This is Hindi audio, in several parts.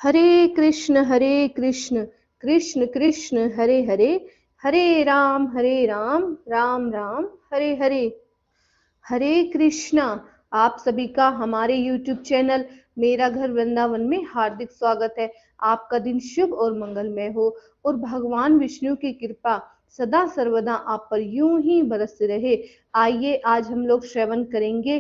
हरे कृष्ण कृष्ण कृष्ण हरे हरे, हरे राम राम राम हरे हरे। हरे कृष्णा। आप सभी का हमारे YouTube चैनल मेरा घर वृंदावन में हार्दिक स्वागत है। आपका दिन शुभ और मंगलमय हो और भगवान विष्णु की कृपा सदा सर्वदा आप पर यूं ही बरस रहे। आइए आज हम लोग श्रवण करेंगे।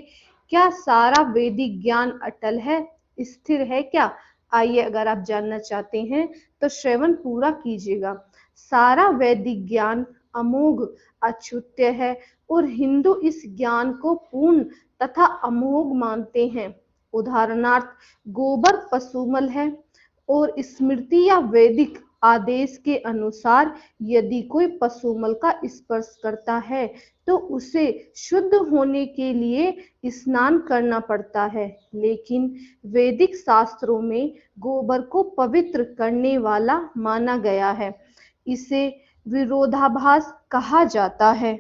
क्या सारा वैदिक ज्ञान अटल है, स्थिर है क्या? आइए, अगर आप जानना चाहते हैं तो श्रवण पूरा कीजिएगा। सारा वैदिक ज्ञान अमोघ अच्युत्य है और हिंदू इस ज्ञान को पूर्ण तथा अमोघ मानते हैं। उदाहरणार्थ, गोबर पशुमल है और स्मृति या वैदिक आदेश के अनुसार यदि कोई पशुमल का स्पर्श करता है तो उसे शुद्ध होने के लिए स्नान करना पड़ता है। लेकिन वैदिक शास्त्रों में गोबर को पवित्र करने वाला माना गया है। इसे विरोधाभास कहा जाता है,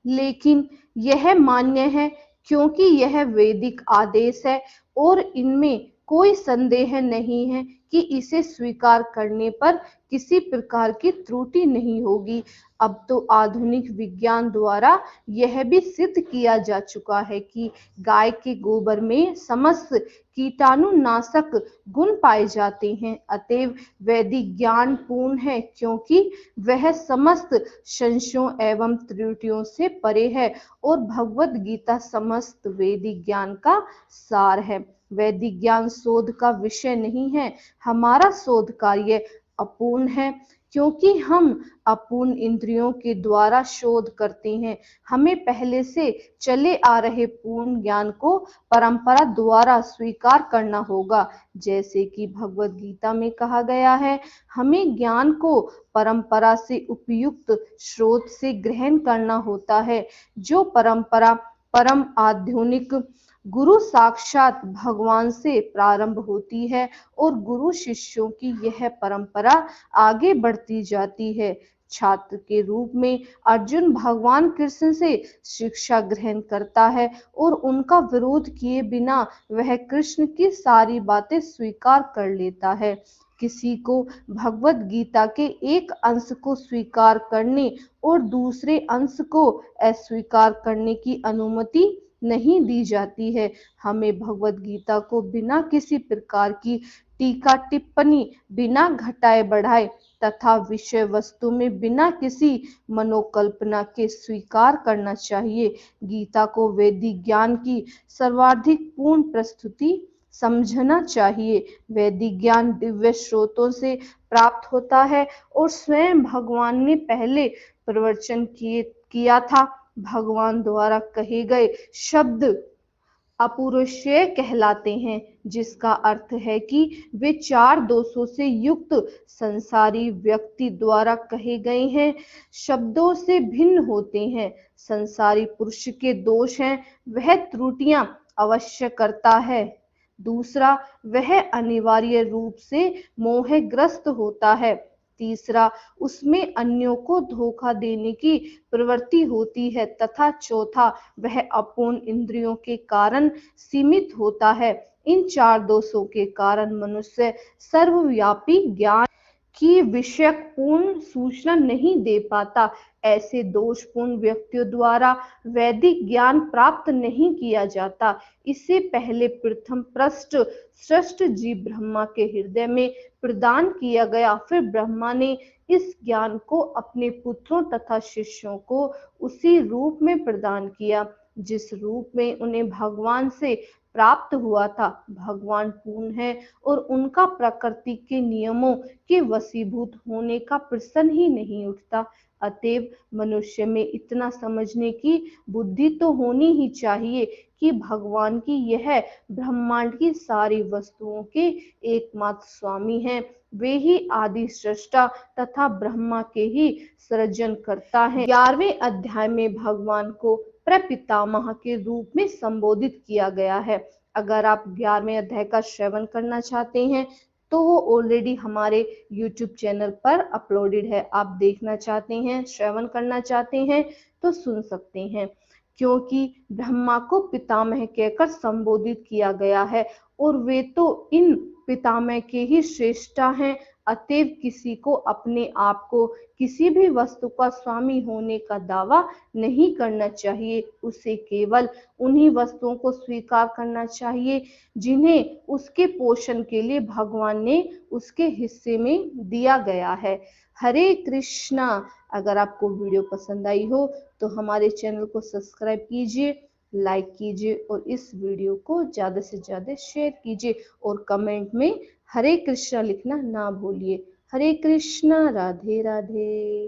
लेकिन यह मान्य है क्योंकि यह वैदिक आदेश है और इनमें कोई संदेह नहीं है कि इसे स्वीकार करने पर किसी प्रकार की त्रुटि नहीं होगी। अब तो आधुनिक विज्ञान द्वारा यह भी सिद्ध किया जा चुका है कि गाय के गोबर में समस्त कीटाणुनाशक गुण पाए जाते हैं। अतएव वैदिक ज्ञान पूर्ण है क्योंकि वह समस्त संशयों एवं त्रुटियों से परे है और भगवत गीता समस्त वैदिक ज्ञान का सार है। वैदिक ज्ञान शोध का विषय नहीं है। हमारा शोध कार्य अपूर्ण है क्योंकि हम अपूर्ण इंद्रियों के द्वारा शोध करते हैं। हमें पहले से चले आ रहे पूर्ण ज्ञान को परंपरा द्वारा स्वीकार करना होगा। जैसे कि भगवत गीता में कहा गया है, हमें ज्ञान को परंपरा से उपयुक्त स्रोत से ग्रहण करना होता है। जो परंपरा परम आधुनिक गुरु साक्षात भगवान से प्रारंभ होती है और गुरु शिष्यों की यह परंपरा आगे बढ़ती जाती है। छात्र के रूप में अर्जुन भगवान कृष्ण से शिक्षा ग्रहण करता है और उनका विरोध किए बिना वह कृष्ण की सारी बातें स्वीकार कर लेता है। किसी को भगवत गीता के एक अंश को स्वीकार करने और दूसरे अंश को अस्वीकार करने की अनुमति नहीं दी जाती है। हमें भगवत गीता को बिना किसी प्रकार की टीका टिप्पणी, बिना घटाए बढ़ाए तथा विषय वस्तु में बिना किसी मनोकल्पना के स्वीकार करना चाहिए। गीता को वैदिक ज्ञान की सर्वाधिक पूर्ण प्रस्तुति समझना चाहिए। वैदिक ज्ञान दिव्य स्रोतों से प्राप्त होता है और स्वयं भगवान ने पहले प्रवचन किया था। भगवान द्वारा कहे गए शब्द अपौरुषेय कहलाते हैं, जिसका अर्थ है कि वे चार दोषों से युक्त संसारी व्यक्ति द्वारा कहे गए हैं शब्दों से भिन्न होते हैं। संसारी पुरुष के दोष हैं, वह त्रुटियां अवश्य करता है। दूसरा, वह अनिवार्य रूप से मोहग्रस्त होता है। तीसरा, उसमें अन्यों को धोखा देने की प्रवृत्ति होती है तथा चौथा, वह अपूर्ण इंद्रियों के कारण सीमित होता है। इन चार दोषों के कारण मनुष्य सर्वव्यापी ज्ञान की विषयक पूर्ण सूचना नहीं दे पाता। ऐसे दोषपूर्ण व्यक्तियों द्वारा वैदिक ज्ञान प्राप्त नहीं किया जाता। इससे पहले प्रथम पृष्ठ सृष्ट जीव ब्रह्मा के हृदय में प्रदान किया गया। फिर ब्रह्मा ने इस ज्ञान को अपने पुत्रों तथा शिष्यों को उसी रूप में प्रदान किया जिस रूप में उन्हें भगवान से प्राप्त हुआ था। भगवान पूर्ण है और उनका प्रकृति के नियमों के वशीभूत होने का प्रश्न ही नहीं उठता। अतएव मनुष्य में इतना समझने की बुद्धि तो होनी ही चाहिए कि भगवान की यह ब्रह्मांड की सारी वस्तुओं के एकमात्र स्वामी हैं। वे ही आदि सृष्टा तथा ब्रह्मा के ही सृजन करता है। 11वें अध्याय में भगवान को प्रपितामह के रूप में संबोधित किया गया है। अगर आप 11वें अध्याय का श्रवण करना चाहते हैं तो वो ऑलरेडी हमारे YouTube चैनल पर अपलोडेड है। आप देखना चाहते हैं, श्रवण करना चाहते हैं तो सुन सकते हैं। क्योंकि ब्रह्मा को पितामह कहकर संबोधित किया गया है और वे तो इन पितामह के ही श्रेष्ठा हैं। अतएव किसी को अपने आप को किसी भी वस्तु का स्वामी होने का दावा नहीं करना चाहिए। उसे केवल उन्हीं वस्तुओं को स्वीकार करना चाहिए जिन्हें उसके पोषण के लिए भगवान ने उसके हिस्से में दिया गया है। हरे कृष्णा। अगर आपको वीडियो पसंद आई हो तो हमारे चैनल को सब्सक्राइब कीजिए, लाइक कीजिए और इस वीडियो को ज़्यादा से ज़्यादा शेयर कीजिए और कमेंट में हरे कृष्णा लिखना ना भूलिए। हरे कृष्णा। राधे राधे।